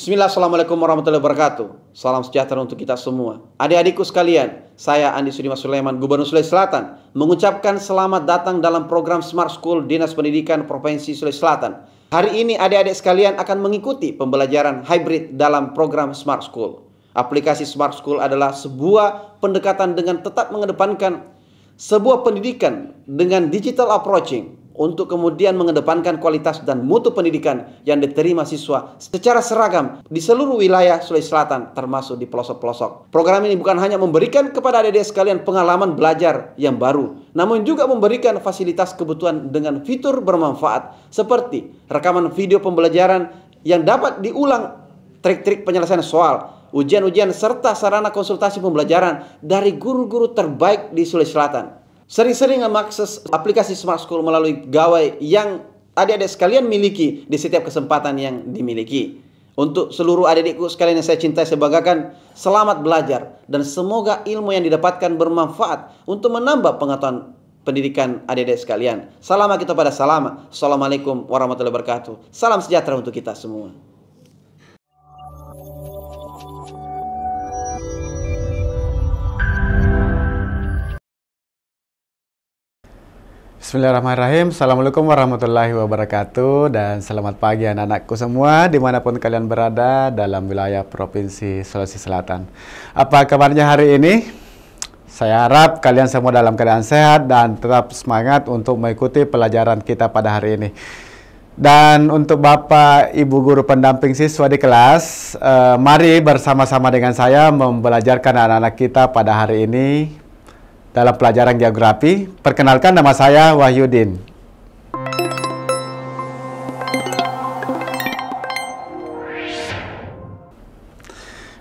Bismillah, Assalamualaikum warahmatullahi wabarakatuh. Salam sejahtera untuk kita semua. Adik-adikku sekalian, saya Andi Sudimas Sulaiman, Gubernur Sulawesi Selatan, mengucapkan selamat datang dalam program Smart School Dinas Pendidikan Provinsi Sulawesi Selatan. Hari ini adik-adik sekalian akan mengikuti pembelajaran hybrid dalam program Smart School. Aplikasi Smart School adalah sebuah pendekatan dengan tetap mengedepankan sebuah pendidikan dengan digital approaching, untuk kemudian mengedepankan kualitas dan mutu pendidikan yang diterima siswa secara seragam di seluruh wilayah Sulawesi Selatan, termasuk di pelosok-pelosok. Program ini bukan hanya memberikan kepada adik-adik sekalian pengalaman belajar yang baru, namun juga memberikan fasilitas kebutuhan dengan fitur bermanfaat seperti rekaman video pembelajaran yang dapat diulang, trik-trik penyelesaian soal, ujian-ujian, serta sarana konsultasi pembelajaran dari guru-guru terbaik di Sulawesi Selatan. Sering-sering mengakses aplikasi Smart School melalui gawai yang adik-adik sekalian miliki di setiap kesempatan yang dimiliki. Untuk seluruh adik-adikku sekalian yang saya cintai, saya banggakan, selamat belajar dan semoga ilmu yang didapatkan bermanfaat untuk menambah pengetahuan pendidikan adik-adik sekalian. Salam kita pada salam. Assalamualaikum warahmatullahi wabarakatuh. Salam sejahtera untuk kita semua. Bismillahirrahmanirrahim. Assalamualaikum warahmatullahi wabarakatuh. Dan selamat pagi anak-anakku semua dimanapun kalian berada dalam wilayah Provinsi Sulawesi Selatan. Apa kabarnya hari ini? Saya harap kalian semua dalam keadaan sehat dan tetap semangat untuk mengikuti pelajaran kita pada hari ini. Dan untuk Bapak Ibu guru pendamping siswa di kelas, mari bersama-sama dengan saya membelajarkan anak-anak kita pada hari ini dalam pelajaran geografi. Perkenalkan, nama saya Wahyudin.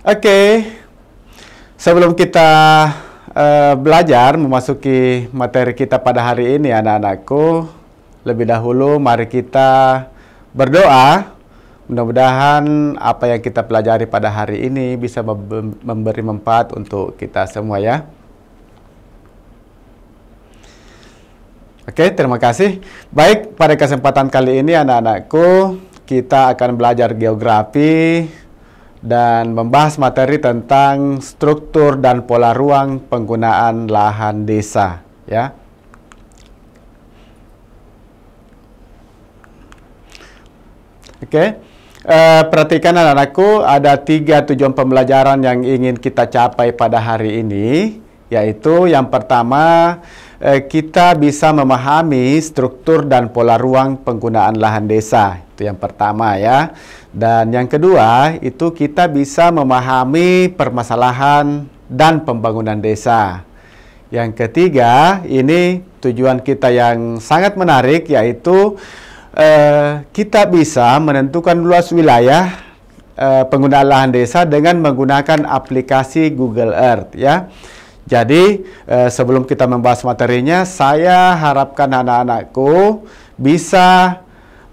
Oke, sebelum kita belajar memasuki materi kita pada hari ini anak-anakku, lebih dahulu mari kita berdoa. Mudah-mudahan apa yang kita pelajari pada hari ini bisa memberi manfaat untuk kita semua ya. Oke, terima kasih. Baik, pada kesempatan kali ini anak-anakku, kita akan belajar geografi dan membahas materi tentang struktur dan pola ruang penggunaan lahan desa, ya. Oke, perhatikan anak-anakku, ada 3 tujuan pembelajaran yang ingin kita capai pada hari ini, yaitu yang pertama, kita bisa memahami struktur dan pola ruang penggunaan lahan desa. Itu yang pertama ya. Dan yang kedua, itu kita bisa memahami permasalahan dan pembangunan desa. Yang ketiga, ini tujuan kita yang sangat menarik, yaitu kita bisa menentukan luas wilayah penggunaan lahan desa dengan menggunakan aplikasi Google Earth ya. Jadi, sebelum kita membahas materinya, saya harapkan anak-anakku bisa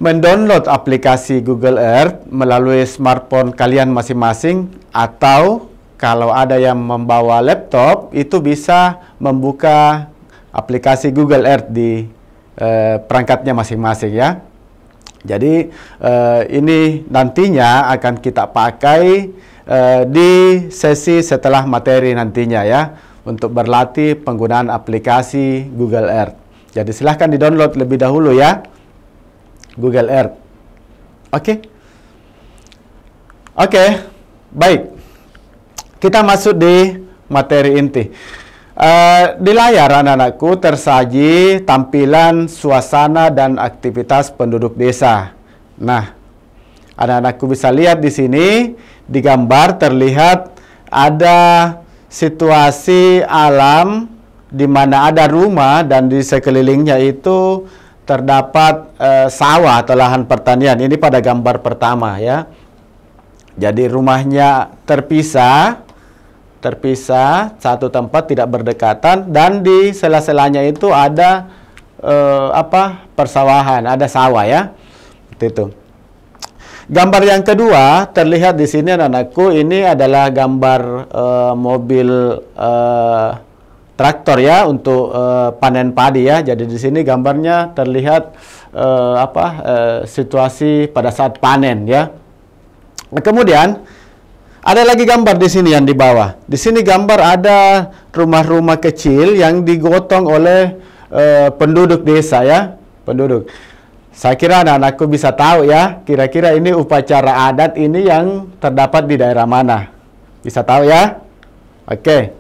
mendownload aplikasi Google Earth melalui smartphone kalian masing-masing, atau kalau ada yang membawa laptop, itu bisa membuka aplikasi Google Earth di perangkatnya masing-masing ya. Jadi, ini nantinya akan kita pakai di sesi setelah materi nantinya ya, untuk berlatih penggunaan aplikasi Google Earth. Jadi silahkan di-download lebih dahulu ya, Google Earth. Oke, baik. Kita masuk di materi inti. Di layar anak-anakku tersaji tampilan suasana dan aktivitas penduduk desa. Nah, anak-anakku bisa lihat di sini, di gambar terlihat ada situasi alam di mana ada rumah dan di sekelilingnya itu terdapat sawah atau lahan pertanian. Ini pada gambar pertama ya. Jadi rumahnya terpisah satu tempat, tidak berdekatan, dan di sela-selanya itu ada persawahan, ada sawah ya. Seperti itu. Gambar yang kedua terlihat di sini anak-anakku, ini adalah gambar mobil traktor ya untuk panen padi ya. Jadi di sini gambarnya terlihat situasi pada saat panen ya. Nah, kemudian ada lagi gambar di sini yang di bawah. Di sini gambar ada rumah-rumah kecil yang digotong oleh penduduk desa ya, penduduk. Saya kira anak-anakku bisa tahu ya, kira-kira ini upacara adat ini yang terdapat di daerah mana. Bisa tahu ya? Oke.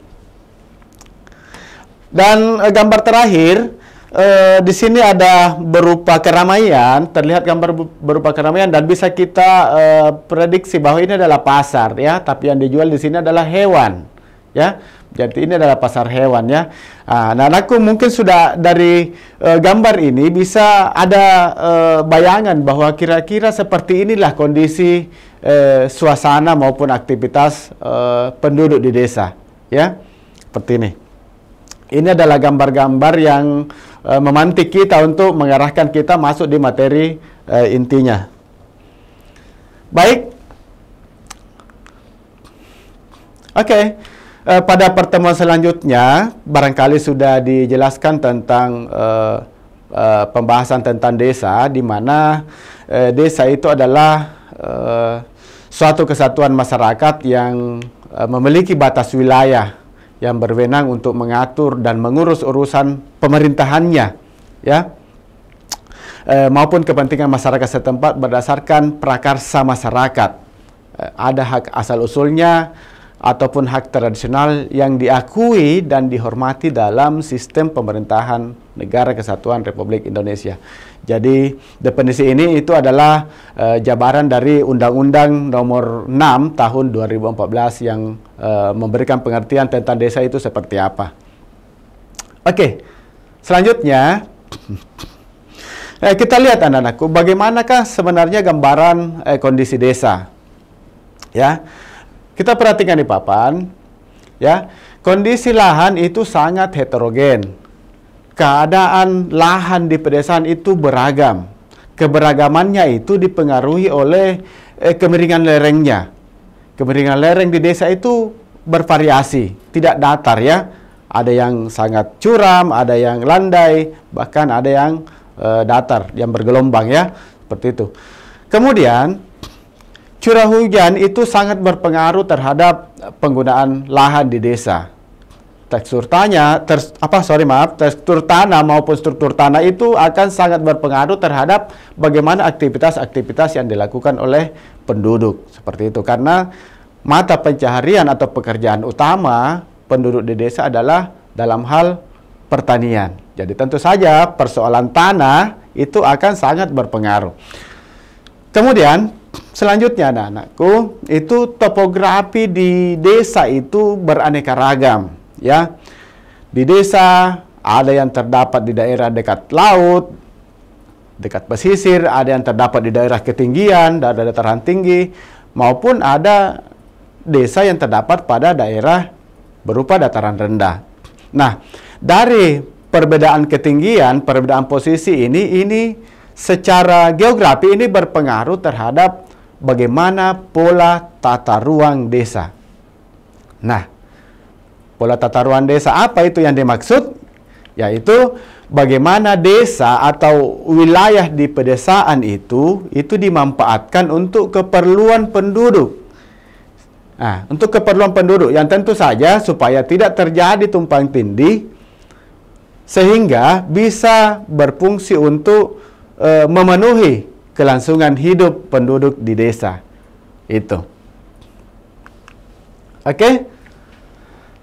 Dan gambar terakhir, di sini ada berupa keramaian, terlihat gambar berupa keramaian dan bisa kita prediksi bahwa ini adalah pasar ya, tapi yang dijual di sini adalah hewan ya. Jadi ini adalah pasar hewan ya. Nah, anakku mungkin sudah dari gambar ini bisa ada bayangan bahwa kira-kira seperti inilah kondisi suasana maupun aktivitas penduduk di desa ya. Seperti ini. Ini adalah gambar-gambar yang memantik kita untuk mengarahkan kita masuk di materi intinya. Baik. Oke. Pada pertemuan selanjutnya, barangkali sudah dijelaskan tentang pembahasan tentang desa, di mana desa itu adalah suatu kesatuan masyarakat yang memiliki batas wilayah yang berwenang untuk mengatur dan mengurus urusan pemerintahannya, ya, maupun kepentingan masyarakat setempat berdasarkan prakarsa masyarakat. Ada hak asal-usulnya ataupun hak tradisional yang diakui dan dihormati dalam sistem pemerintahan Negara Kesatuan Republik Indonesia. Jadi definisi ini itu adalah jabaran dari Undang-Undang Nomor 6 Tahun 2014 yang memberikan pengertian tentang desa itu seperti apa. Oke, selanjutnya kita lihat anak-anakku, bagaimanakah sebenarnya gambaran kondisi desa. Ya. Kita perhatikan di papan, ya, kondisi lahan itu sangat heterogen. Keadaan lahan di pedesaan itu beragam. Keberagamannya itu dipengaruhi oleh kemiringan lerengnya. Kemiringan lereng di desa itu bervariasi, tidak datar ya. Ada yang sangat curam, ada yang landai, bahkan ada yang datar, yang bergelombang ya, seperti itu. Kemudian curah hujan itu sangat berpengaruh terhadap penggunaan lahan di desa. Tekstur tanah maupun struktur tanah itu akan sangat berpengaruh terhadap bagaimana aktivitas-aktivitas yang dilakukan oleh penduduk. Seperti itu, karena mata pencaharian atau pekerjaan utama penduduk di desa adalah dalam hal pertanian. Jadi tentu saja persoalan tanah itu akan sangat berpengaruh. Kemudian selanjutnya anak-anakku, itu topografi di desa itu beraneka ragam ya. Di desa ada yang terdapat di daerah dekat laut, dekat pesisir, ada yang terdapat di daerah ketinggian, daerah dataran tinggi, maupun ada desa yang terdapat pada daerah berupa dataran rendah. Nah, dari perbedaan ketinggian, perbedaan posisi ini secara geografi ini berpengaruh terhadap bagaimana pola tata ruang desa. Nah, pola tata ruang desa apa itu yang dimaksud? Yaitu bagaimana desa atau wilayah di pedesaan itu dimanfaatkan untuk keperluan penduduk. Nah, untuk keperluan penduduk yang tentu saja supaya tidak terjadi tumpang tindih sehingga bisa berfungsi untuk memenuhi kelangsungan hidup penduduk di desa itu. Oke.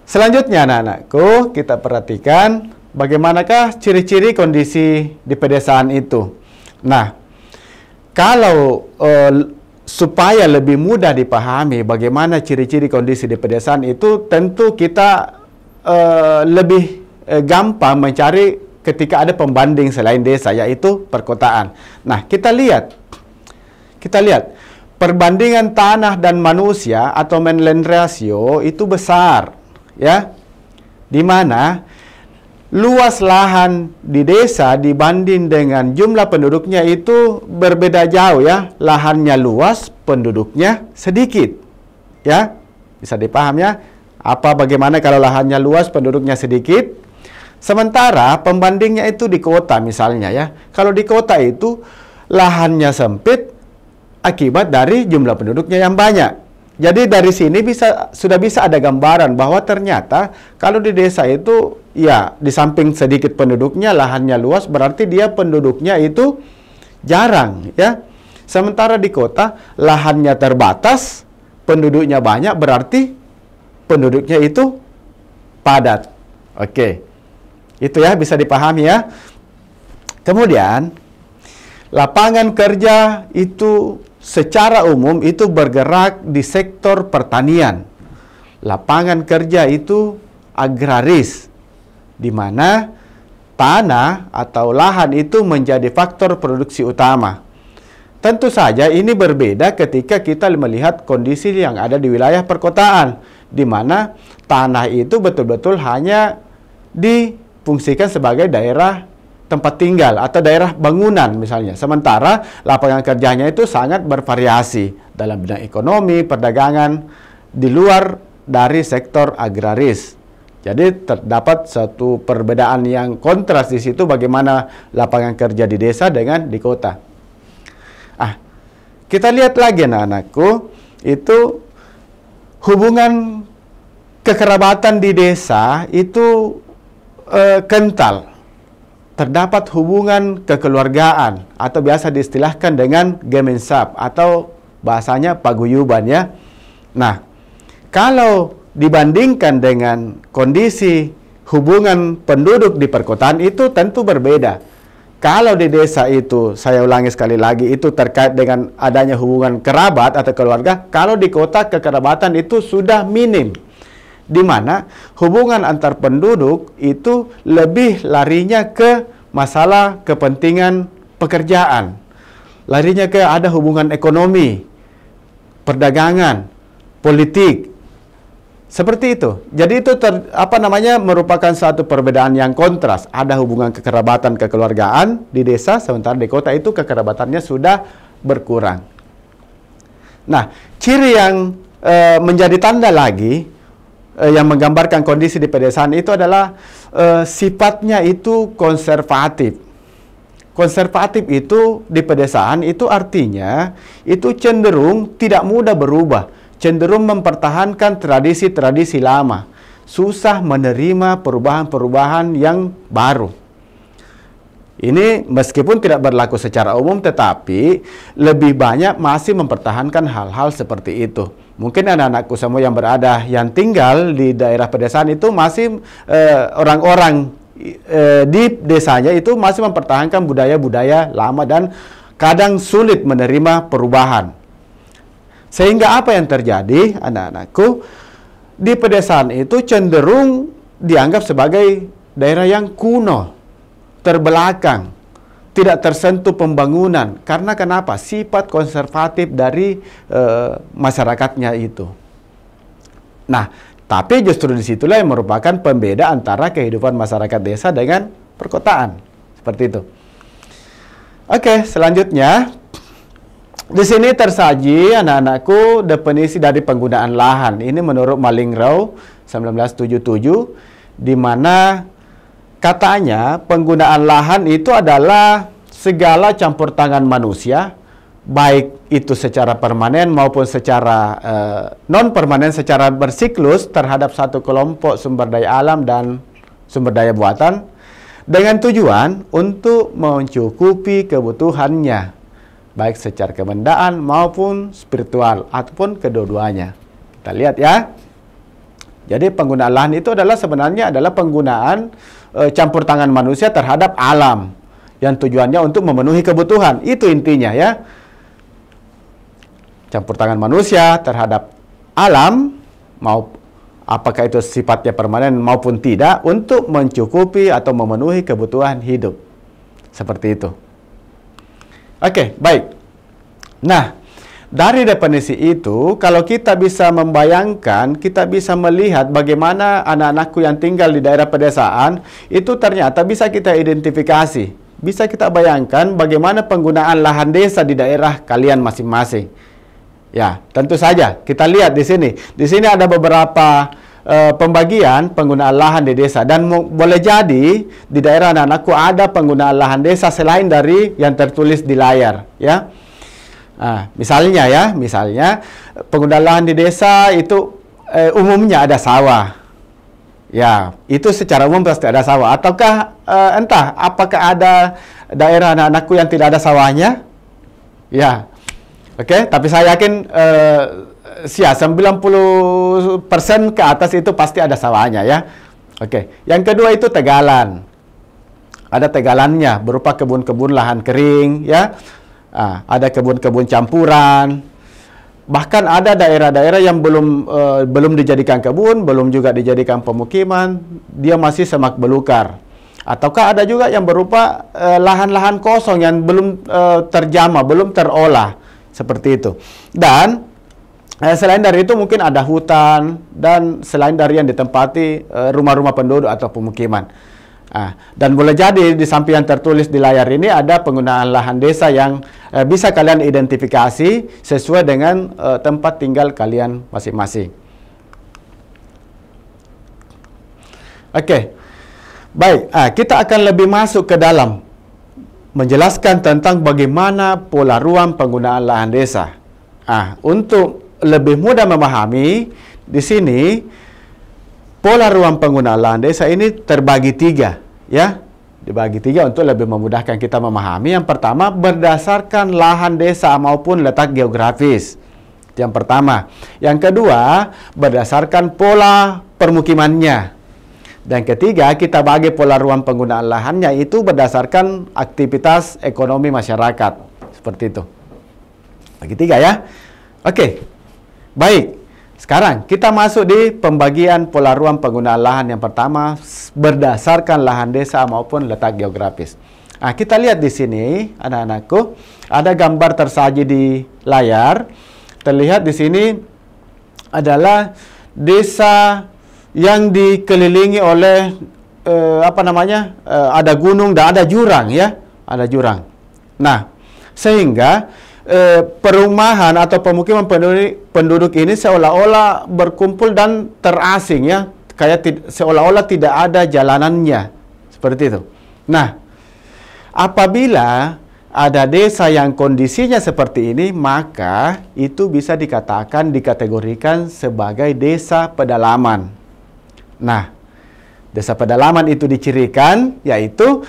Selanjutnya anak-anakku, kita perhatikan bagaimanakah ciri-ciri kondisi di pedesaan itu. Nah, kalau supaya lebih mudah dipahami bagaimana ciri-ciri kondisi di pedesaan itu, tentu kita lebih gampang mencari ketika ada pembanding selain desa, yaitu perkotaan. Nah, kita lihat perbandingan tanah dan manusia atau man-land ratio itu besar, ya, di mana luas lahan di desa dibanding dengan jumlah penduduknya itu berbeda jauh ya. Lahannya luas, penduduknya sedikit, ya, bisa dipaham ya. Bagaimana kalau lahannya luas, penduduknya sedikit? Sementara pembandingnya itu di kota misalnya ya. Kalau di kota itu lahannya sempit, akibat dari jumlah penduduknya yang banyak. Jadi dari sini sudah bisa ada gambaran bahwa ternyata kalau di desa itu ya di samping sedikit penduduknya, lahannya luas, berarti dia penduduknya itu jarang ya. Sementara di kota lahannya terbatas, penduduknya banyak, berarti penduduknya itu padat. Oke. Itu ya bisa dipahami ya. Kemudian lapangan kerja itu secara umum itu bergerak di sektor pertanian. Lapangan kerja itu agraris, di mana tanah atau lahan itu menjadi faktor produksi utama. Tentu saja ini berbeda ketika kita melihat kondisi yang ada di wilayah perkotaan, di mana tanah itu betul-betul hanya difungsikan sebagai daerah tempat tinggal atau daerah bangunan misalnya. Sementara lapangan kerjanya itu sangat bervariasi dalam bidang ekonomi, perdagangan, di luar dari sektor agraris. Jadi terdapat satu perbedaan yang kontras di situ bagaimana lapangan kerja di desa dengan di kota. Kita lihat lagi anak-anakku, itu hubungan kekerabatan di desa itu kental. Terdapat hubungan kekeluargaan atau biasa diistilahkan dengan gemensap atau bahasanya paguyuban ya. Nah, kalau dibandingkan dengan kondisi hubungan penduduk di perkotaan itu tentu berbeda. Kalau di desa itu, saya ulangi sekali lagi, itu terkait dengan adanya hubungan kerabat atau keluarga. Kalau di kota kekerabatan itu sudah minim, di mana hubungan antar penduduk itu lebih larinya ke masalah kepentingan pekerjaan, larinya ke ada hubungan ekonomi, perdagangan, politik, seperti itu. Jadi itu merupakan satu perbedaan yang kontras. Ada hubungan kekerabatan kekeluargaan di desa, sementara di kota itu kekerabatannya sudah berkurang. Nah, ciri yang menjadi tanda lagi yang menggambarkan kondisi di pedesaan itu adalah sifatnya itu konservatif. Konservatif itu di pedesaan itu artinya itu cenderung tidak mudah berubah, cenderung mempertahankan tradisi-tradisi lama, susah menerima perubahan-perubahan yang baru. Ini meskipun tidak berlaku secara umum, tetapi lebih banyak masih mempertahankan hal-hal seperti itu. Mungkin anak-anakku semua yang tinggal di daerah pedesaan itu masih orang-orang di desanya itu masih mempertahankan budaya-budaya lama dan kadang sulit menerima perubahan. Sehingga apa yang terjadi, anak-anakku, di pedesaan itu cenderung dianggap sebagai daerah yang kuno, terbelakang, tidak tersentuh pembangunan. Karena kenapa? Sifat konservatif dari masyarakatnya itu. Nah, tapi justru disitulah yang merupakan pembeda antara kehidupan masyarakat desa dengan perkotaan. Seperti itu. Oke, selanjutnya. Di sini tersaji anak-anakku definisi dari penggunaan lahan. Ini menurut Mallingrau 1977, di mana katanya penggunaan lahan itu adalah segala campur tangan manusia, baik itu secara permanen maupun secara non permanen, secara bersiklus terhadap satu kelompok sumber daya alam dan sumber daya buatan, dengan tujuan untuk mencukupi kebutuhannya, baik secara kebendaan maupun spiritual, ataupun kedua-duanya. Kita lihat ya. Jadi penggunaan lahan itu sebenarnya adalah penggunaan campur tangan manusia terhadap alam, yang tujuannya untuk memenuhi kebutuhan. Itu intinya ya. Campur tangan manusia terhadap alam, apakah itu sifatnya permanen maupun tidak, untuk mencukupi atau memenuhi kebutuhan hidup. Seperti itu. Oke, baik. Nah, dari definisi itu, kalau kita bisa membayangkan, kita bisa melihat bagaimana anak-anakku yang tinggal di daerah pedesaan, itu ternyata bisa kita identifikasi. Bisa kita bayangkan bagaimana penggunaan lahan desa di daerah kalian masing-masing. Ya, tentu saja. Kita lihat di sini. Di sini ada beberapa pembagian penggunaan lahan di desa, dan boleh jadi di daerah anak-anakku ada penggunaan lahan desa selain dari yang tertulis di layar ya. Misalnya penggunaan lahan di desa itu umumnya ada sawah. Ya, itu secara umum pasti ada sawah. Ataukah apakah ada daerah anak-anakku yang tidak ada sawahnya? Ya, oke. Tapi saya yakin 90% ke atas itu pasti ada sawahnya ya. Oke. Yang kedua itu tegalan. Ada tegalannya berupa kebun-kebun lahan kering ya. Ada kebun-kebun campuran. Bahkan ada daerah-daerah yang belum dijadikan kebun, belum juga dijadikan pemukiman, dia masih semak belukar. Ataukah ada juga yang berupa lahan-lahan kosong yang belum terjamah, belum terolah, seperti itu. Dan selain dari itu mungkin ada hutan, dan selain dari yang ditempati rumah-rumah penduduk atau pemukiman. Dan boleh jadi di samping yang tertulis di layar ini ada penggunaan lahan desa yang bisa kalian identifikasi sesuai dengan tempat tinggal kalian masing-masing. Oke, baik. Kita akan lebih masuk ke dalam menjelaskan tentang bagaimana pola ruang penggunaan lahan desa. Untuk lebih mudah memahami, di sini pola ruang penggunaan lahan desa ini terbagi tiga, ya. Dibagi tiga untuk lebih memudahkan kita memahami. Yang pertama, berdasarkan lahan desa maupun letak geografis. Yang pertama. Yang kedua, berdasarkan pola permukimannya. Dan ketiga, kita bagi pola ruang penggunaan lahannya itu berdasarkan aktivitas ekonomi masyarakat. Seperti itu. Bagi tiga ya. Oke. Baik. Sekarang kita masuk di pembagian pola ruang penggunaan lahan yang pertama berdasarkan lahan desa maupun letak geografis. Kita lihat di sini, anak-anakku, ada gambar tersaji di layar. Terlihat di sini adalah desa yang dikelilingi oleh ada gunung dan ada jurang ya, ada jurang. Nah, sehingga perumahan atau pemukiman penduduk ini seolah-olah berkumpul dan terasing ya, kayak seolah-olah tidak ada jalanannya, seperti itu. Nah, apabila ada desa yang kondisinya seperti ini, maka itu bisa dikategorikan sebagai desa pedalaman. Nah, desa pedalaman itu dicirikan yaitu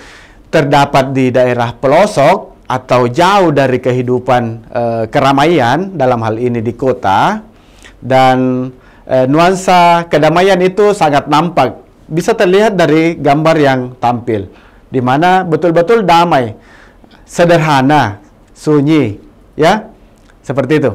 terdapat di daerah pelosok atau jauh dari kehidupan keramaian, dalam hal ini di kota, dan nuansa kedamaian itu sangat nampak. Bisa terlihat dari gambar yang tampil, di mana betul-betul damai, sederhana, sunyi, ya, seperti itu.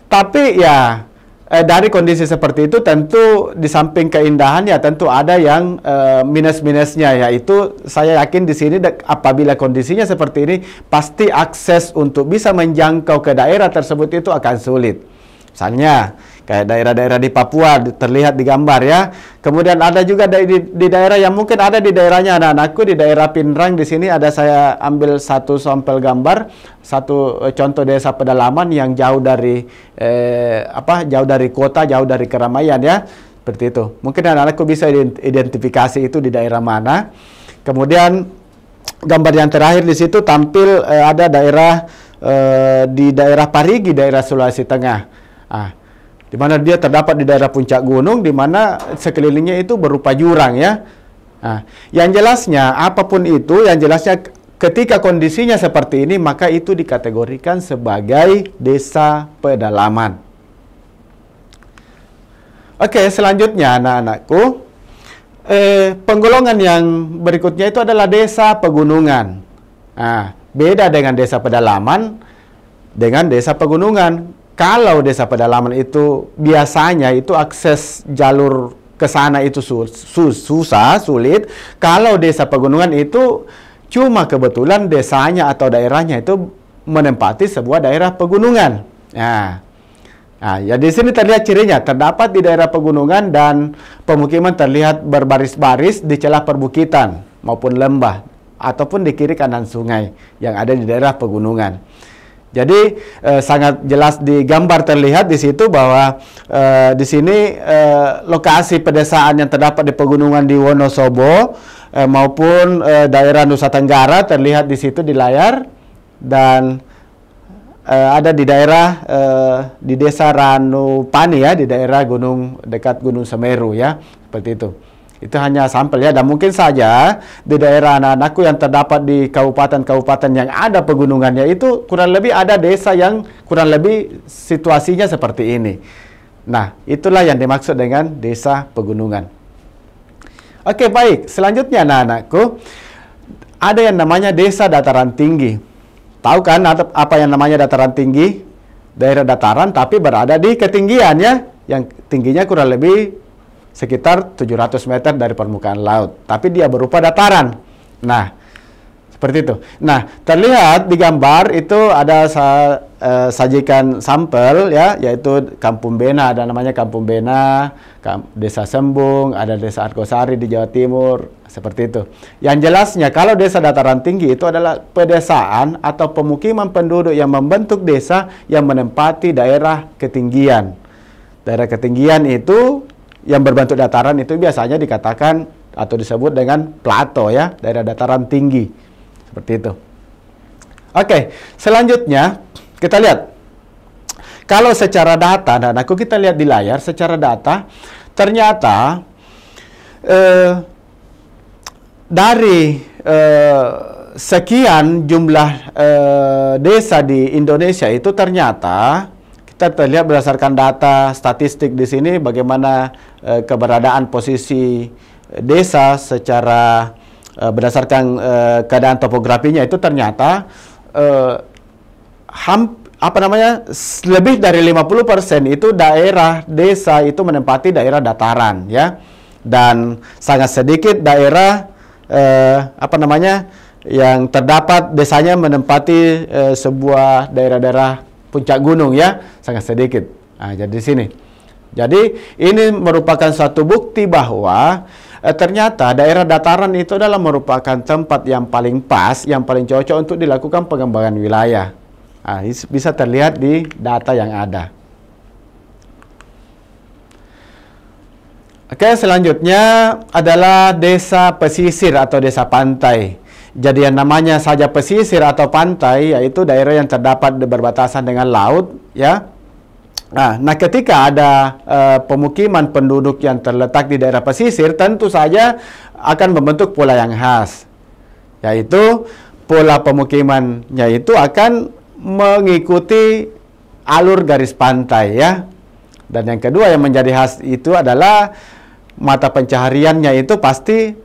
Tapi ya, dari kondisi seperti itu tentu di samping keindahan ya tentu ada yang minus-minusnya, yaitu saya yakin di sini apabila kondisinya seperti ini pasti akses untuk bisa menjangkau ke daerah tersebut itu akan sulit. Misalnya kayak daerah-daerah di Papua terlihat di gambar ya. Kemudian ada juga di daerah yang mungkin ada di daerahnya anak-anakku, di daerah Pinrang. Di sini ada saya ambil satu sampel gambar, satu contoh desa pedalaman yang jauh dari jauh dari kota, jauh dari keramaian ya. Seperti itu. Mungkin anak-anakku bisa identifikasi itu di daerah mana. Kemudian gambar yang terakhir di situ tampil ada daerah di daerah Parigi, daerah Sulawesi Tengah. Di mana dia terdapat di daerah puncak gunung, di mana sekelilingnya itu berupa jurang ya. Yang jelasnya apapun itu, yang jelasnya ketika kondisinya seperti ini, maka itu dikategorikan sebagai desa pedalaman. Oke, selanjutnya anak-anakku, penggolongan yang berikutnya itu adalah desa pegunungan. Beda dengan desa pedalaman dengan desa pegunungan. Kalau desa pedalaman itu biasanya itu akses jalur ke sana itu susah, sulit. Kalau desa pegunungan itu cuma kebetulan desanya atau daerahnya itu menempati sebuah daerah pegunungan. Ya di sini terlihat cirinya, terdapat di daerah pegunungan dan pemukiman terlihat berbaris-baris di celah perbukitan maupun lembah ataupun di kiri kanan sungai yang ada di daerah pegunungan. Jadi sangat jelas di gambar terlihat di situ bahwa di sini lokasi pedesaan yang terdapat di pegunungan di Wonosobo maupun daerah Nusa Tenggara terlihat di situ di layar, dan ada di daerah di desa Ranupani ya, di daerah gunung dekat Gunung Semeru ya, seperti itu. Itu hanya sampel ya, dan mungkin saja di daerah anak-anakku yang terdapat di kabupaten-kabupaten yang ada pegunungannya itu kurang lebih ada desa yang kurang lebih situasinya seperti ini. Nah, itulah yang dimaksud dengan desa pegunungan. Oke, baik. Selanjutnya anak-anakku, ada yang namanya desa dataran tinggi. Tahu kan apa yang namanya dataran tinggi? Daerah dataran tapi berada di ketinggian ya, yang tingginya kurang lebih sekitar 700 meter dari permukaan laut. Tapi dia berupa dataran. Nah, seperti itu. Nah, terlihat di gambar itu ada sajikan sampel ya, yaitu Kampung Bena, ada namanya Kampung Bena, Desa Sembung, ada Desa Argosari di Jawa Timur, seperti itu. Yang jelasnya kalau desa dataran tinggi itu adalah pedesaan atau pemukiman penduduk yang membentuk desa yang menempati daerah ketinggian. Daerah ketinggian itu yang berbentuk dataran itu biasanya dikatakan atau disebut dengan plato ya, daerah dataran tinggi. Seperti itu. Oke, selanjutnya kita lihat. Kalau secara data, dan aku kita lihat di layar secara data, ternyata dari sekian jumlah desa di Indonesia itu ternyata kita terlihat berdasarkan data statistik di sini bagaimana keberadaan posisi desa secara berdasarkan keadaan topografinya itu ternyata lebih dari 50% itu daerah desa itu menempati daerah dataran ya, dan sangat sedikit daerah yang terdapat desanya menempati sebuah daerah-daerah puncak gunung ya, sangat sedikit. Nah, jadi di sini. Jadi ini merupakan suatu bukti bahwa ternyata daerah dataran itu adalah merupakan tempat yang paling pas, yang paling cocok untuk dilakukan pengembangan wilayah. Nah, bisa terlihat di data yang ada. Oke, selanjutnya adalah desa pesisir atau desa pantai. Jadi yang namanya saja pesisir atau pantai yaitu daerah yang terdapat di berbatasan dengan laut ya. Nah, ketika ada pemukiman penduduk yang terletak di daerah pesisir, tentu saja akan membentuk pola yang khas. Yaitu pola pemukimannya itu akan mengikuti alur garis pantai ya. Dan yang kedua yang menjadi khas itu adalah mata pencahariannya itu pasti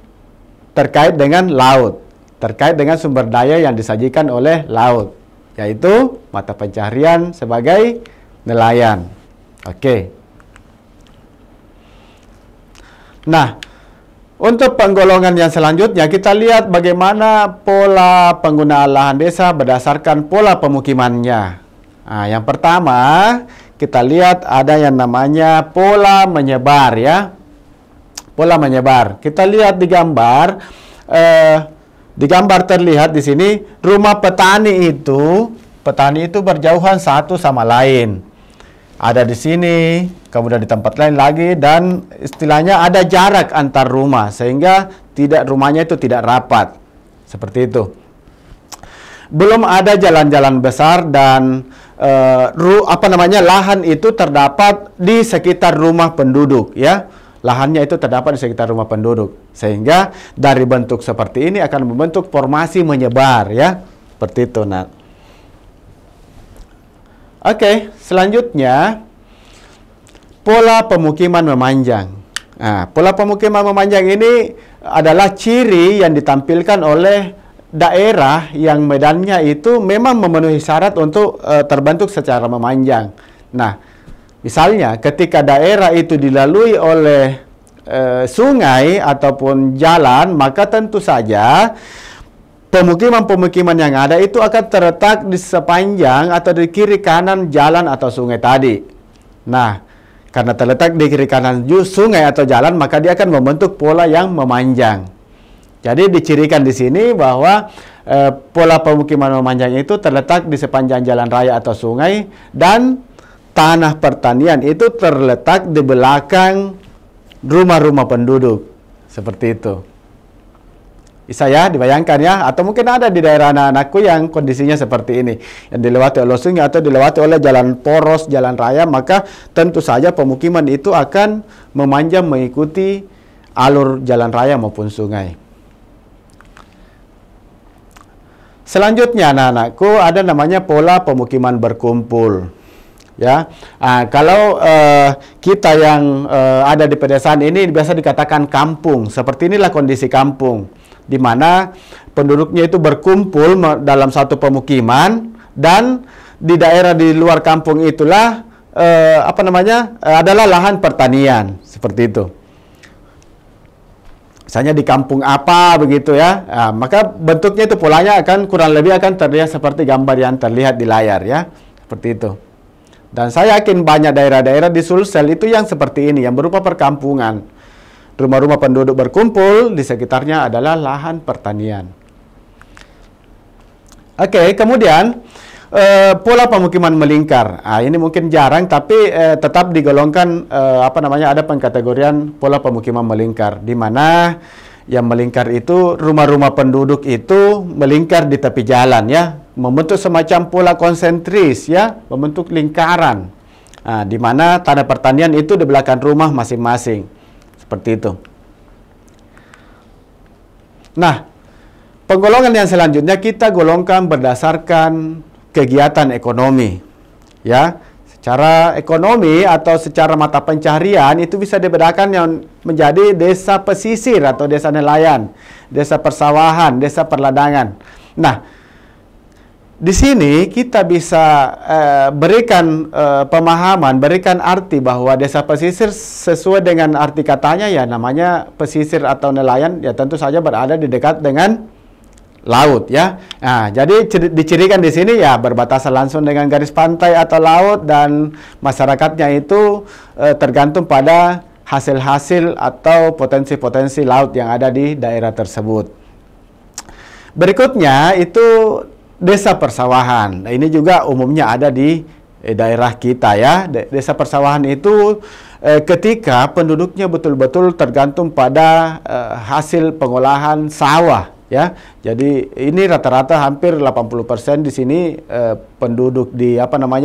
terkait dengan laut, terkait dengan sumber daya yang disajikan oleh laut, yaitu mata pencaharian sebagai nelayan. Oke. Nah, untuk penggolongan yang selanjutnya kita lihat bagaimana pola penggunaan lahan desa berdasarkan pola pemukimannya. Nah, yang pertama kita lihat ada yang namanya pola menyebar ya. Pola menyebar. Kita lihat di gambar. Di gambar terlihat di sini rumah petani itu berjauhan satu sama lain. Ada di sini, kemudian di tempat lain lagi, dan istilahnya ada jarak antar rumah sehingga rumahnya itu tidak rapat. Seperti itu. Belum ada jalan-jalan besar dan lahan itu terdapat di sekitar rumah penduduk ya. Lahannya itu terdapat di sekitar rumah penduduk. Sehingga dari bentuk seperti ini akan membentuk formasi menyebar ya. Seperti itu, Nat. Oke, selanjutnya pola pemukiman memanjang. Nah, pola pemukiman memanjang ini adalah ciri yang ditampilkan oleh daerah yang medannya itu memang memenuhi syarat untuk terbentuk secara memanjang. Nah, misalnya ketika daerah itu dilalui oleh sungai ataupun jalan, maka tentu saja pemukiman-pemukiman yang ada itu akan terletak di sepanjang atau di kiri kanan jalan atau sungai tadi. Nah, karena terletak di kiri kanan sungai atau jalan, maka dia akan membentuk pola yang memanjang. Jadi dicirikan di sini bahwa pola pemukiman memanjang itu terletak di sepanjang jalan raya atau sungai, dan tanah pertanian itu terletak di belakang rumah-rumah penduduk. Seperti itu. Bisa ya dibayangkan ya, atau mungkin ada di daerah anak-anakku yang kondisinya seperti ini, yang dilewati oleh sungai atau dilewati oleh jalan poros, jalan raya, maka tentu saja pemukiman itu akan memanjang mengikuti alur jalan raya maupun sungai. Selanjutnya anak-anakku ada namanya pola pemukiman berkumpul. Ya, kalau kita yang ada di pedesaan ini biasa dikatakan kampung. Seperti inilah kondisi kampung, di mana penduduknya itu berkumpul dalam satu pemukiman, dan di daerah di luar kampung itulah adalah lahan pertanian, seperti itu. Misalnya di kampung apa begitu ya, maka bentuknya itu polanya akan kurang lebih akan terlihat seperti gambar yang terlihat di layar ya, seperti itu. Dan saya yakin banyak daerah-daerah di Sulsel itu yang seperti ini, yang berupa perkampungan. Rumah-rumah penduduk berkumpul, di sekitarnya adalah lahan pertanian. Oke, kemudian pola pemukiman melingkar. Ini mungkin jarang, tapi tetap digolongkan ada pengkategorian pola pemukiman melingkar, di mana yang melingkar itu rumah-rumah penduduk itu melingkar di tepi jalan ya, membentuk semacam pola konsentris ya, membentuk lingkaran. Di mana tanah pertanian itu di belakang rumah masing-masing. Seperti itu. Nah, penggolongan yang selanjutnya kita golongkan berdasarkan kegiatan ekonomi. Ya, secara ekonomi atau secara mata pencaharian itu bisa dibedakan yang menjadi desa pesisir atau desa nelayan, desa persawahan, desa perladangan. Nah, di sini kita bisa berikan pemahaman, berikan arti bahwa desa pesisir sesuai dengan arti katanya ya, namanya pesisir atau nelayan ya, tentu saja berada di dekat dengan laut ya. Nah, jadi dicirikan di sini ya berbatasan langsung dengan garis pantai atau laut, dan masyarakatnya itu tergantung pada hasil-hasil atau potensi-potensi laut yang ada di daerah tersebut. Berikutnya itu desa persawahan. Nah, ini juga umumnya ada di daerah kita ya. Desa persawahan itu ketika penduduknya betul-betul tergantung pada hasil pengolahan sawah ya. Jadi ini rata-rata hampir 80% di sini penduduk di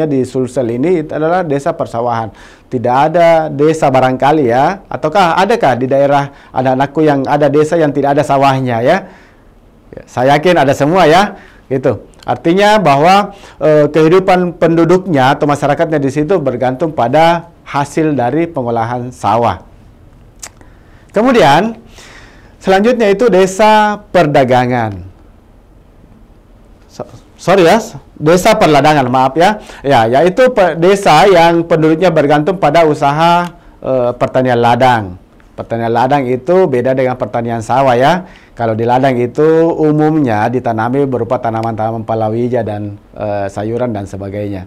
di Sulsel ini adalah desa persawahan. Tidak ada desa barangkali ya, ataukah adakah di daerah anak-anakku yang ada desa yang tidak ada sawahnya ya? Saya yakin ada semua ya. Gitu. Artinya bahwa kehidupan penduduknya atau masyarakatnya di situ bergantung pada hasil dari pengolahan sawah. Kemudian selanjutnya itu desa perdagangan. Desa perladangan, maaf ya. Ya, yaitu desa yang penduduknya bergantung pada usaha pertanian ladang. Pertanian ladang itu beda dengan pertanian sawah ya. Kalau di ladang itu umumnya ditanami berupa tanaman-tanaman palawija dan sayuran dan sebagainya.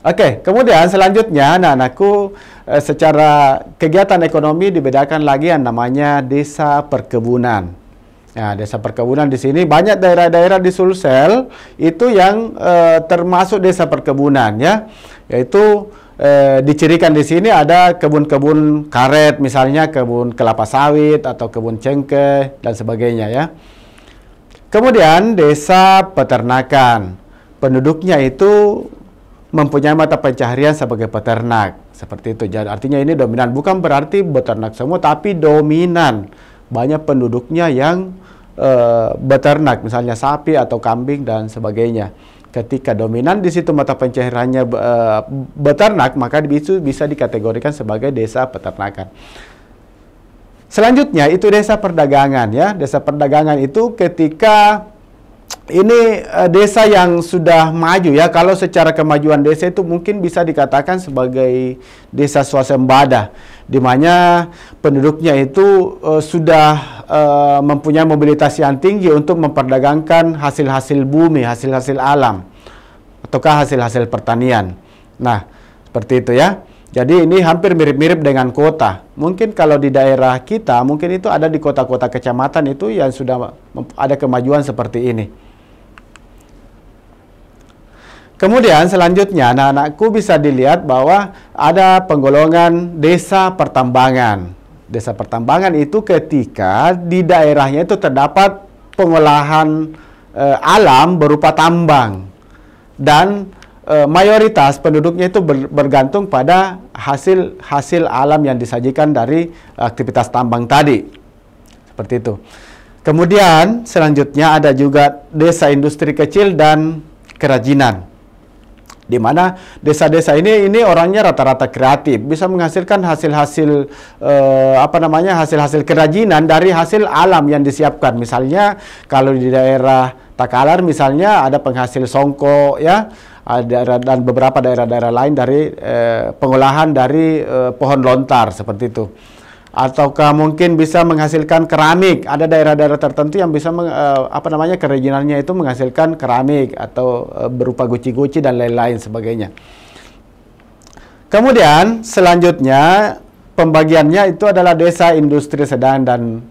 Oke, kemudian selanjutnya anak-anakku secara kegiatan ekonomi dibedakan lagi yang namanya desa perkebunan. Nah, desa perkebunan di sini banyak daerah-daerah di Sulsel itu yang termasuk desa perkebunan ya, yaitu dicirikan di sini ada kebun-kebun karet, misalnya kebun kelapa sawit atau kebun cengkeh dan sebagainya ya. Kemudian desa peternakan, penduduknya itu mempunyai mata pencaharian sebagai peternak, seperti itu. Jadi artinya ini dominan, bukan berarti beternak semua, tapi dominan banyak penduduknya yang beternak, misalnya sapi atau kambing dan sebagainya. Ketika dominan di situ mata pencahariannya beternak, maka bisa dikategorikan sebagai desa peternakan. Selanjutnya itu desa perdagangan ya. Desa perdagangan itu ketika ini desa yang sudah maju ya. Kalau secara kemajuan desa itu mungkin bisa dikatakan sebagai desa swasembada, di mana penduduknya itu sudah mempunyai mobilitas yang tinggi untuk memperdagangkan hasil-hasil bumi, hasil-hasil alam, ataukah hasil-hasil pertanian. Nah, seperti itu ya. Jadi ini hampir mirip-mirip dengan kota. Mungkin kalau di daerah kita, mungkin itu ada di kota-kota kecamatan itu yang sudah ada kemajuan seperti ini. Kemudian selanjutnya anak-anakku bisa dilihat bahwa ada penggolongan desa pertambangan. Desa pertambangan itu ketika di daerahnya itu terdapat pengolahan alam berupa tambang dan mayoritas penduduknya itu bergantung pada hasil alam yang disajikan dari aktivitas tambang tadi. Seperti itu. Kemudian selanjutnya ada juga desa industri kecil dan kerajinan, di mana desa-desa ini orangnya rata-rata kreatif, bisa menghasilkan hasil-hasil hasil-hasil kerajinan dari hasil alam yang disiapkan. Misalnya kalau di daerah Takalar misalnya ada penghasil songkok, ya, dan beberapa daerah-daerah lain dari pengolahan dari pohon lontar seperti itu. Ataukah mungkin bisa menghasilkan keramik. Ada daerah-daerah tertentu yang bisa kerajinannya itu menghasilkan keramik atau berupa guci-guci dan lain-lain sebagainya. Kemudian selanjutnya pembagiannya itu adalah desa industri sedang dan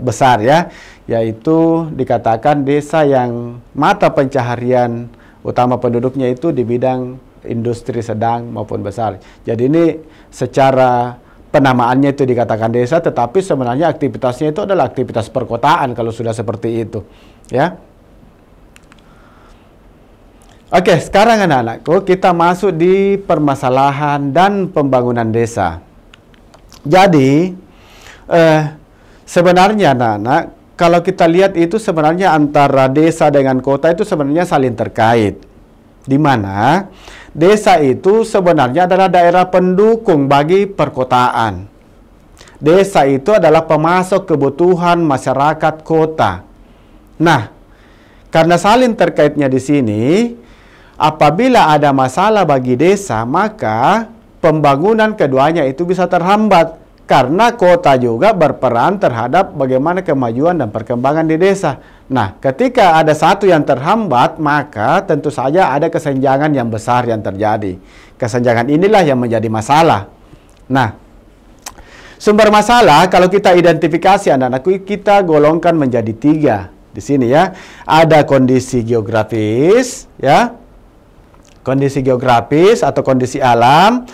besar, ya, yaitu dikatakan desa yang mata pencaharian utama penduduknya itu di bidang industri sedang maupun besar. Jadi ini secara penamaannya itu dikatakan desa, tetapi sebenarnya aktivitasnya itu adalah aktivitas perkotaan kalau sudah seperti itu, ya. Oke, sekarang anak-anakku kita masuk di permasalahan dan pembangunan desa. Jadi sebenarnya anak-anak, kalau kita lihat itu sebenarnya antara desa dengan kota itu sebenarnya saling terkait. Di mana desa itu sebenarnya adalah daerah pendukung bagi perkotaan. Desa itu adalah pemasok kebutuhan masyarakat kota. Nah, karena saling terkaitnya di sini, apabila ada masalah bagi desa, maka pembangunan keduanya itu bisa terhambat. Karena kota juga berperan terhadap bagaimana kemajuan dan perkembangan di desa. Nah, ketika ada satu yang terhambat, maka tentu saja ada kesenjangan yang besar yang terjadi. Kesenjangan inilah yang menjadi masalah. Nah, sumber masalah kalau kita identifikasi anak-anakku, kita golongkan menjadi 3 di sini, ya. Ada kondisi geografis, ya. Kondisi geografis atau kondisi alam.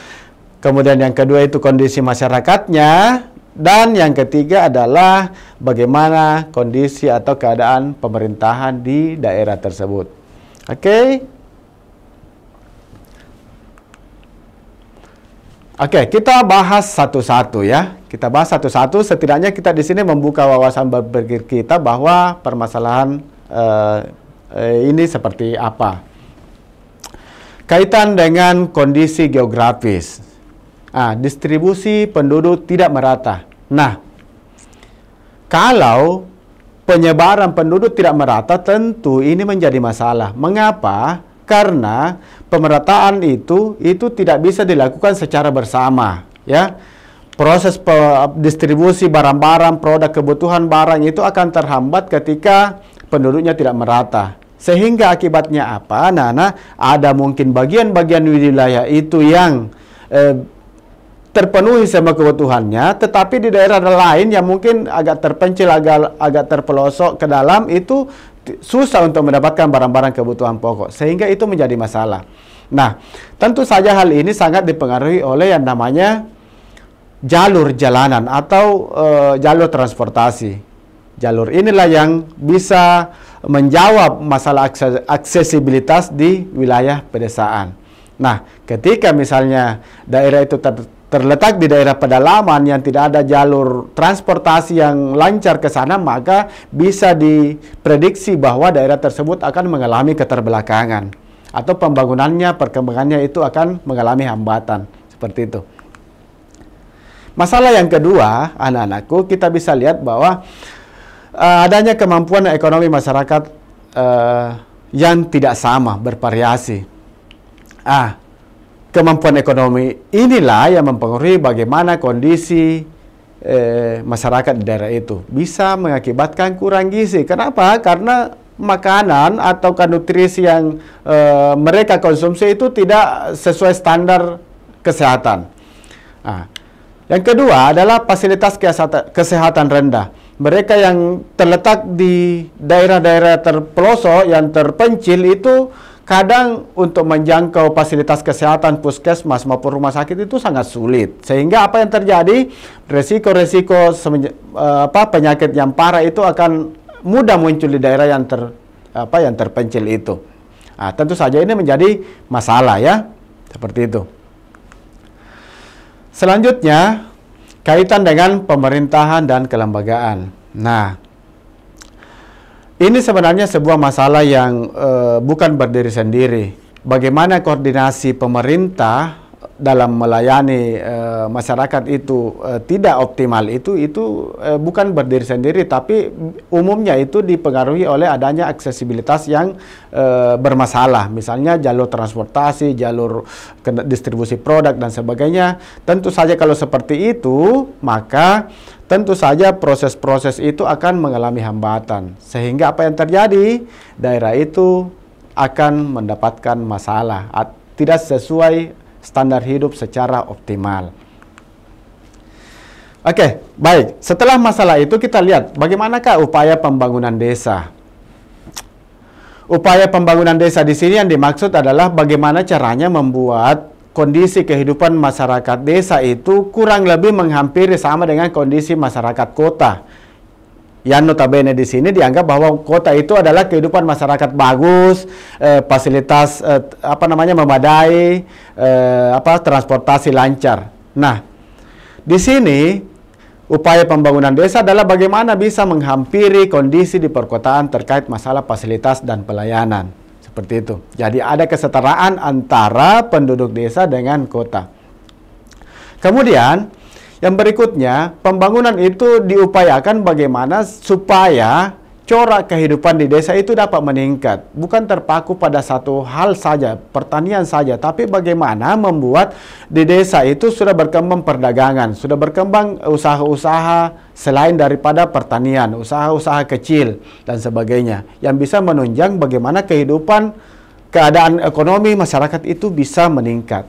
Kemudian yang kedua itu kondisi masyarakatnya, dan yang ketiga adalah bagaimana kondisi atau keadaan pemerintahan di daerah tersebut. Oke? Oke, kita bahas satu-satu, ya. Kita bahas satu-satu, setidaknya kita di sini membuka wawasan berpikir kita bahwa permasalahan ini seperti apa. Kaitan dengan kondisi geografis. Distribusi penduduk tidak merata. Nah, kalau penyebaran penduduk tidak merata, tentu ini menjadi masalah. Mengapa? Karena pemerataan itu tidak bisa dilakukan secara bersama, ya. Proses distribusi barang-barang, produk kebutuhan barang itu akan terhambat ketika penduduknya tidak merata. Sehingga akibatnya apa? Ada mungkin bagian-bagian wilayah itu yang terpenuhi sama kebutuhannya, tetapi di daerah lain yang mungkin agak terpencil, agak terpelosok ke dalam, itu susah untuk mendapatkan barang-barang kebutuhan pokok, sehingga itu menjadi masalah. Nah, tentu saja hal ini sangat dipengaruhi oleh yang namanya jalur jalanan atau jalur transportasi. Jalur inilah yang bisa menjawab masalah aksesibilitas di wilayah pedesaan. Nah, ketika misalnya daerah itu terletak di daerah pedalaman yang tidak ada jalur transportasi yang lancar ke sana, maka bisa diprediksi bahwa daerah tersebut akan mengalami keterbelakangan atau pembangunannya, perkembangannya itu akan mengalami hambatan. Seperti itu. Masalah yang kedua, anak-anakku, kita bisa lihat bahwa adanya kemampuan ekonomi masyarakat yang tidak sama, bervariasi. Kemampuan ekonomi inilah yang mempengaruhi bagaimana kondisi masyarakat di daerah itu. Bisa mengakibatkan kurang gizi. Kenapa? Karena makanan atau nutrisi yang mereka konsumsi itu tidak sesuai standar kesehatan. Yang kedua adalah fasilitas kesehatan rendah. Mereka yang terletak di daerah-daerah terpelosok, yang terpencil itu, kadang untuk menjangkau fasilitas kesehatan, puskesmas maupun rumah sakit itu sangat sulit. Sehingga apa yang terjadi, resiko-resiko penyakit yang parah itu akan mudah muncul di daerah yang terpencil itu. Nah, tentu saja ini menjadi masalah ya, seperti itu. Selanjutnya, kaitan dengan pemerintahan dan kelembagaan. Nah, ini sebenarnya sebuah masalah yang bukan berdiri sendiri. Bagaimana koordinasi pemerintah dalam melayani masyarakat itu tidak optimal itu bukan berdiri sendiri, tapi umumnya itu dipengaruhi oleh adanya aksesibilitas yang bermasalah. Misalnya jalur transportasi, jalur distribusi produk dan sebagainya. Tentu saja kalau seperti itu, maka tentu saja proses-proses itu akan mengalami hambatan. Sehingga apa yang terjadi? Daerah itu akan mendapatkan masalah, tidak sesuai standar hidup secara optimal. Oke, baik. Setelah masalah itu kita lihat bagaimanakah upaya pembangunan desa. Upaya pembangunan desa di sini yang dimaksud adalah bagaimana caranya membuat kondisi kehidupan masyarakat desa itu kurang lebih menghampiri sama dengan kondisi masyarakat kota. Yang notabene di sini dianggap bahwa kota itu adalah kehidupan masyarakat bagus, fasilitas memadai, transportasi lancar. Nah, di sini upaya pembangunan desa adalah bagaimana bisa menghampiri kondisi di perkotaan terkait masalah fasilitas dan pelayanan. Seperti itu. Jadi ada kesetaraan antara penduduk desa dengan kota. Kemudian yang berikutnya, pembangunan itu diupayakan bagaimana supaya corak kehidupan di desa itu dapat meningkat. Bukan terpaku pada satu hal saja, pertanian saja, tapi bagaimana membuat di desa itu sudah berkembang perdagangan, sudah berkembang usaha-usaha selain daripada pertanian, usaha-usaha kecil dan sebagainya, yang bisa menunjang bagaimana keadaan ekonomi masyarakat itu bisa meningkat.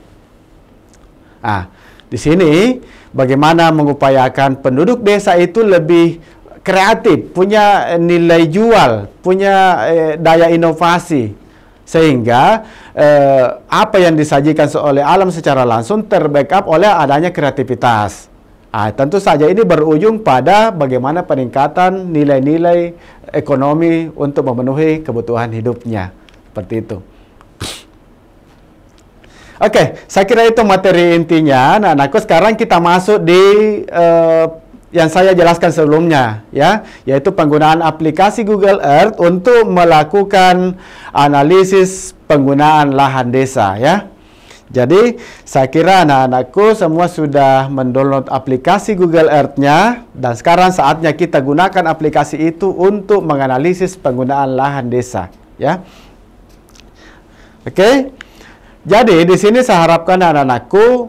Nah, di sini bagaimana mengupayakan penduduk desa itu lebih kreatif, punya nilai jual, punya daya inovasi, sehingga apa yang disajikan oleh alam secara langsung terbackup oleh adanya kreativitas. Tentu saja ini berujung pada bagaimana peningkatan nilai-nilai ekonomi untuk memenuhi kebutuhan hidupnya. Seperti itu. Oke, saya kira itu materi intinya. Nah, sekarang kita masuk di yang saya jelaskan sebelumnya, ya, yaitu penggunaan aplikasi Google Earth untuk melakukan analisis penggunaan lahan desa, ya. Jadi, saya kira anak-anakku semua sudah mendownload aplikasi Google Earth-nya, dan sekarang saatnya kita gunakan aplikasi itu untuk menganalisis penggunaan lahan desa, ya. Oke. Jadi di sini saya harapkan anak-anakku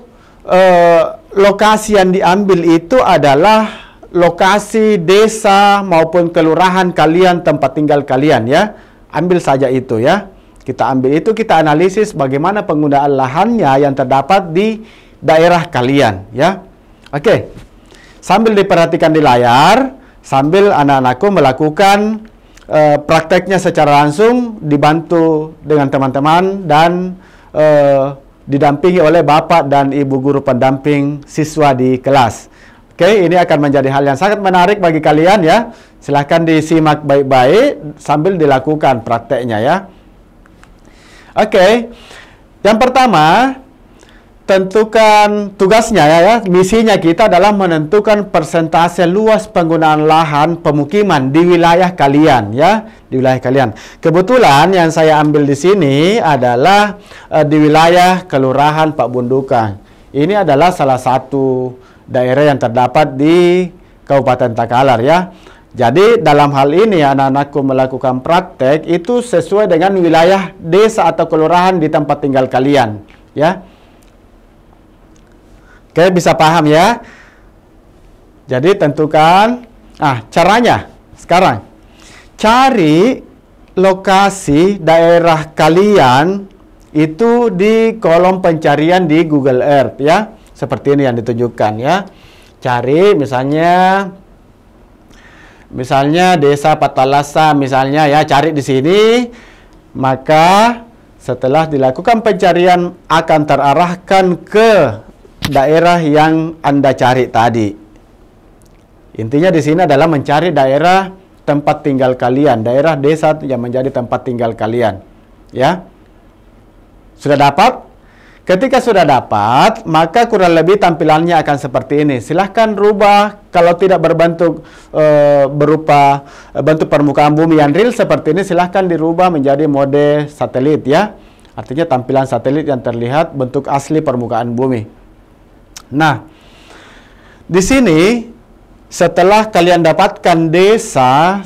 lokasi yang diambil itu adalah lokasi desa maupun kelurahan kalian, tempat tinggal kalian, ya. Ambil saja itu, ya. Kita ambil itu, kita analisis bagaimana penggunaan lahannya yang terdapat di daerah kalian, ya. Oke. Sambil diperhatikan di layar, sambil anak-anakku melakukan prakteknya secara langsung, dibantu dengan teman-teman dan didampingi oleh bapak dan ibu guru pendamping siswa di kelas. Oke, ini akan menjadi hal yang sangat menarik bagi kalian, ya. Silahkan disimak baik-baik sambil dilakukan prakteknya, ya. Oke, yang pertama, tentukan tugasnya, ya. Misinya kita adalah menentukan persentase luas penggunaan lahan pemukiman di wilayah kalian, ya, di wilayah kalian. Kebetulan yang saya ambil di sini adalah di wilayah Kelurahan Pak Bundukan. Ini adalah salah satu daerah yang terdapat di Kabupaten Takalar, ya. Jadi dalam hal ini anak-anakku melakukan praktek itu sesuai dengan wilayah desa atau kelurahan di tempat tinggal kalian, ya. Oke, bisa paham, ya? Jadi tentukan, caranya sekarang. Cari lokasi daerah kalian itu di kolom pencarian di Google Earth, ya. Seperti ini yang ditunjukkan, ya. Cari misalnya Desa Patalasa misalnya, ya, cari di sini. Maka setelah dilakukan pencarian akan terarahkan ke daerah yang Anda cari tadi. Intinya di sini adalah mencari daerah tempat tinggal kalian, daerah desa yang menjadi tempat tinggal kalian. Ya. Sudah dapat? Ketika sudah dapat, maka kurang lebih tampilannya akan seperti ini. Silahkan rubah kalau tidak berbentuk berupa bentuk permukaan bumi yang real seperti ini, silahkan dirubah menjadi mode satelit ya. Artinya tampilan satelit yang terlihat bentuk asli permukaan bumi. Nah, di sini setelah kalian dapatkan desa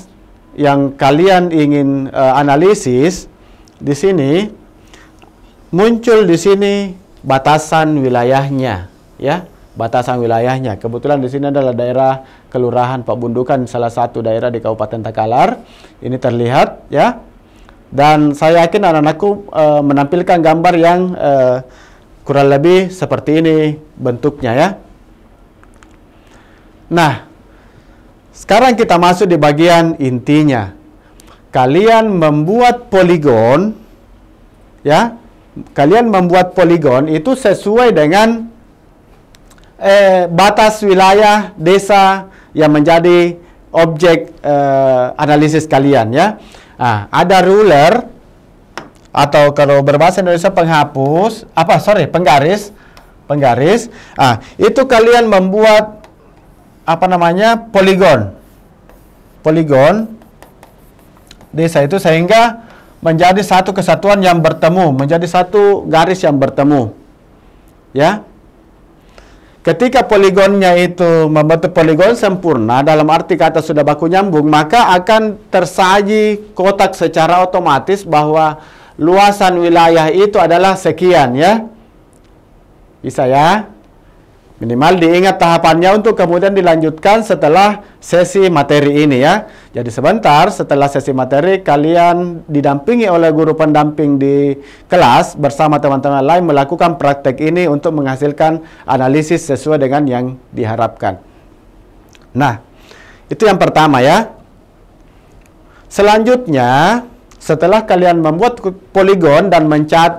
yang kalian ingin analisis, di sini muncul di sini batasan wilayahnya, ya, batasan wilayahnya. Kebetulan di sini adalah daerah Kelurahan Pabundukan, salah satu daerah di Kabupaten Takalar. Ini terlihat, ya. Dan saya yakin anak-anakku menampilkan gambar yang kurang lebih seperti ini bentuknya, ya. Nah, sekarang kita masuk di bagian intinya. Kalian membuat poligon, ya. Kalian membuat poligon itu sesuai dengan batas wilayah desa yang menjadi objek analisis kalian, ya. Nah, ada ruler atau kalau berbahasa Indonesia penghapus, penggaris. Ah, itu kalian membuat poligon desa itu sehingga menjadi satu kesatuan yang bertemu, menjadi satu garis yang bertemu, ya. Ketika poligonnya itu membentuk poligon sempurna, dalam arti kata sudah baku nyambung, maka akan tersaji kotak secara otomatis bahwa luasan wilayah itu adalah sekian, ya. Bisa ya? Minimal diingat tahapannya untuk kemudian dilanjutkan setelah sesi materi ini, ya. Jadi sebentar setelah sesi materi kalian didampingi oleh guru pendamping di kelas bersama teman-teman lain melakukan praktek ini untuk menghasilkan analisis sesuai dengan yang diharapkan. Nah, itu yang pertama, ya. Selanjutnya, setelah kalian membuat poligon dan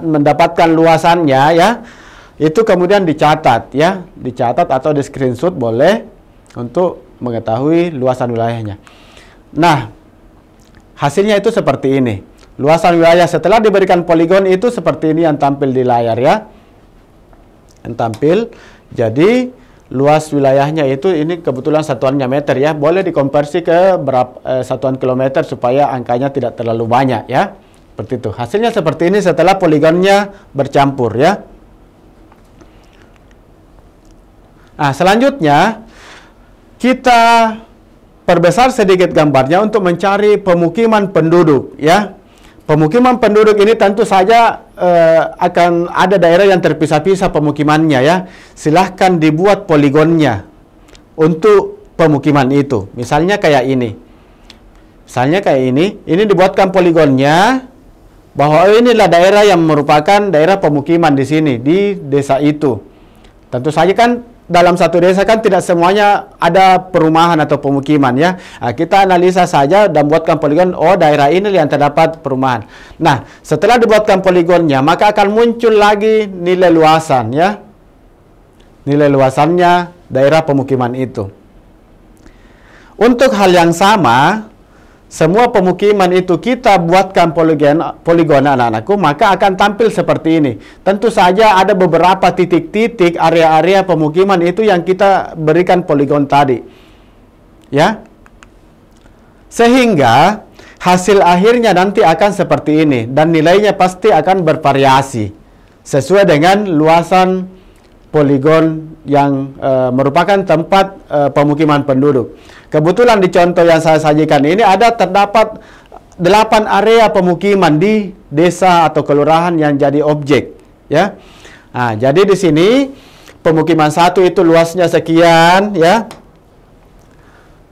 mendapatkan luasannya, ya, itu kemudian dicatat, ya, dicatat atau di screenshot boleh untuk mengetahui luasan wilayahnya. Nah, hasilnya itu seperti ini. Luasan wilayah setelah diberikan poligon itu seperti ini yang tampil di layar, ya. Yang tampil. Jadi luas wilayahnya itu ini kebetulan satuannya meter, ya. Boleh dikonversi ke satuan kilometer supaya angkanya tidak terlalu banyak, ya. Seperti itu. Hasilnya seperti ini setelah poligonnya bercampur, ya. Nah, selanjutnya kita perbesar sedikit gambarnya untuk mencari pemukiman penduduk, ya. Pemukiman penduduk ini tentu saja akan ada daerah yang terpisah-pisah pemukimannya, ya. Silahkan dibuat poligonnya untuk pemukiman itu. Misalnya kayak ini. Ini dibuatkan poligonnya bahwa inilah daerah yang merupakan daerah pemukiman di sini, di desa itu. Tentu saja kan dalam satu desa kan tidak semuanya ada perumahan atau pemukiman, ya. Nah, kita analisa saja dan buatkan poligon, oh daerah ini yang terdapat perumahan. Nah, setelah dibuatkan poligonnya, maka akan muncul lagi nilai luasan, ya. Nilai luasannya daerah pemukiman itu. Untuk hal yang sama, semua pemukiman itu kita buatkan poligon anak-anakku, maka akan tampil seperti ini. Tentu saja ada beberapa titik-titik area-area pemukiman itu yang kita berikan poligon tadi, ya. Sehingga hasil akhirnya nanti akan seperti ini dan nilainya pasti akan bervariasi sesuai dengan luasan poligon yang merupakan tempat pemukiman penduduk. Kebetulan di contoh yang saya sajikan ini terdapat 8 area pemukiman di desa atau kelurahan yang jadi objek, ya. Nah, jadi di sini pemukiman 1 itu luasnya sekian, ya.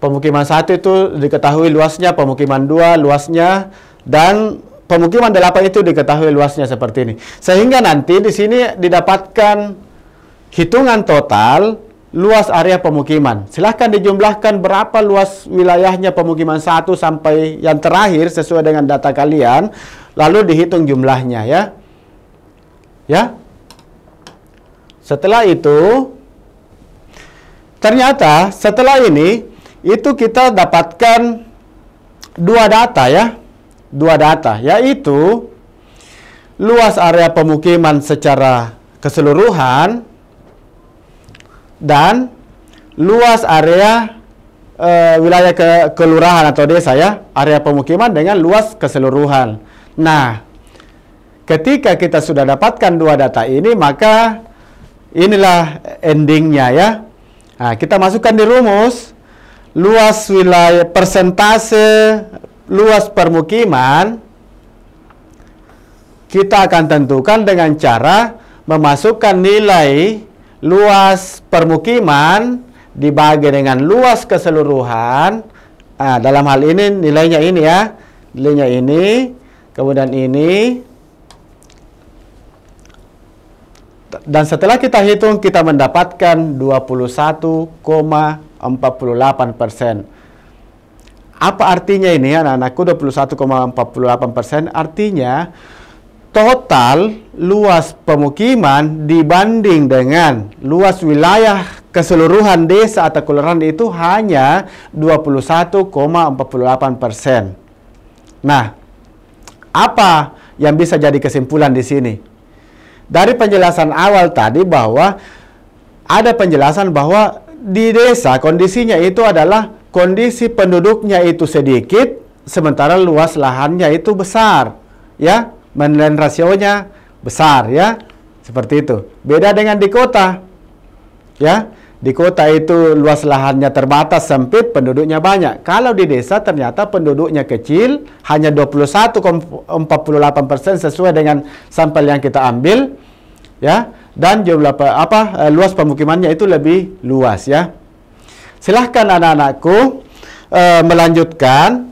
Pemukiman 1 itu diketahui luasnya, pemukiman 2 luasnya, dan pemukiman 8 itu diketahui luasnya seperti ini. Sehingga nanti di sini didapatkan hitungan total luas area pemukiman. Silahkan dijumlahkan berapa luas wilayahnya pemukiman 1 sampai yang terakhir sesuai dengan data kalian, lalu dihitung jumlahnya ya. Ya. Setelah itu, ternyata setelah ini itu kita dapatkan dua data ya. Dua data, yaitu luas area pemukiman secara keseluruhan dan luas area wilayah kelurahan atau desa ya, area pemukiman dengan luas keseluruhan. Nah, ketika kita sudah dapatkan dua data ini, maka inilah endingnya ya. Nah, kita masukkan di rumus luas wilayah persentase luas permukiman. Kita akan tentukan dengan cara memasukkan nilai luas permukiman dibagi dengan luas keseluruhan. Nah, dalam hal ini nilainya ini ya, nilainya ini, kemudian ini. Dan setelah kita hitung, kita mendapatkan 21,48%. Apa artinya ini anak-anakku 21,48%? Artinya total luas pemukiman dibanding dengan luas wilayah keseluruhan desa atau kelurahan itu hanya 21,48%. Nah, apa yang bisa jadi kesimpulan di sini? Dari penjelasan awal tadi bahwa ada penjelasan bahwa di desa kondisinya itu adalah kondisi penduduknya itu sedikit, sementara luas lahannya itu besar, ya, dan rasionya besar, ya, seperti itu. Beda dengan di kota, ya, di kota itu luas lahannya terbatas, sempit, penduduknya banyak. Kalau di desa ternyata penduduknya kecil, hanya 21,48% sesuai dengan sampel yang kita ambil, ya, dan jumlah luas pemukimannya itu lebih luas, ya. Silahkan anak-anakku melanjutkan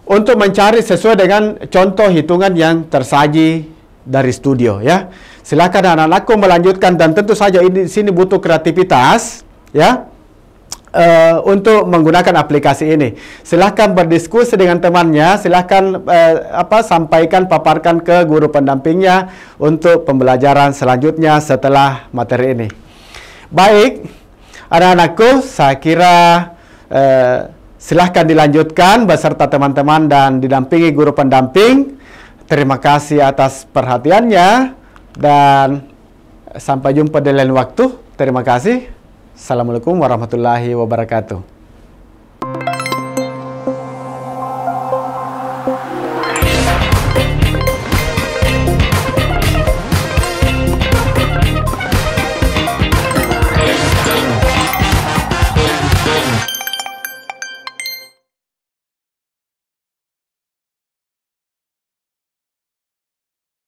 untuk mencari sesuai dengan contoh hitungan yang tersaji dari studio, ya. Silahkan anak-anakku melanjutkan, dan tentu saja ini sini butuh kreativitas, ya, untuk menggunakan aplikasi ini. Silahkan berdiskusi dengan temannya, silahkan sampaikan, paparkan ke guru pendampingnya untuk pembelajaran selanjutnya setelah materi ini. Baik, anak-anakku, saya kira silahkan dilanjutkan beserta teman-teman dan didampingi guru pendamping. Terima kasih atas perhatiannya dan sampai jumpa di lain waktu. Terima kasih. Assalamualaikum warahmatullahi wabarakatuh.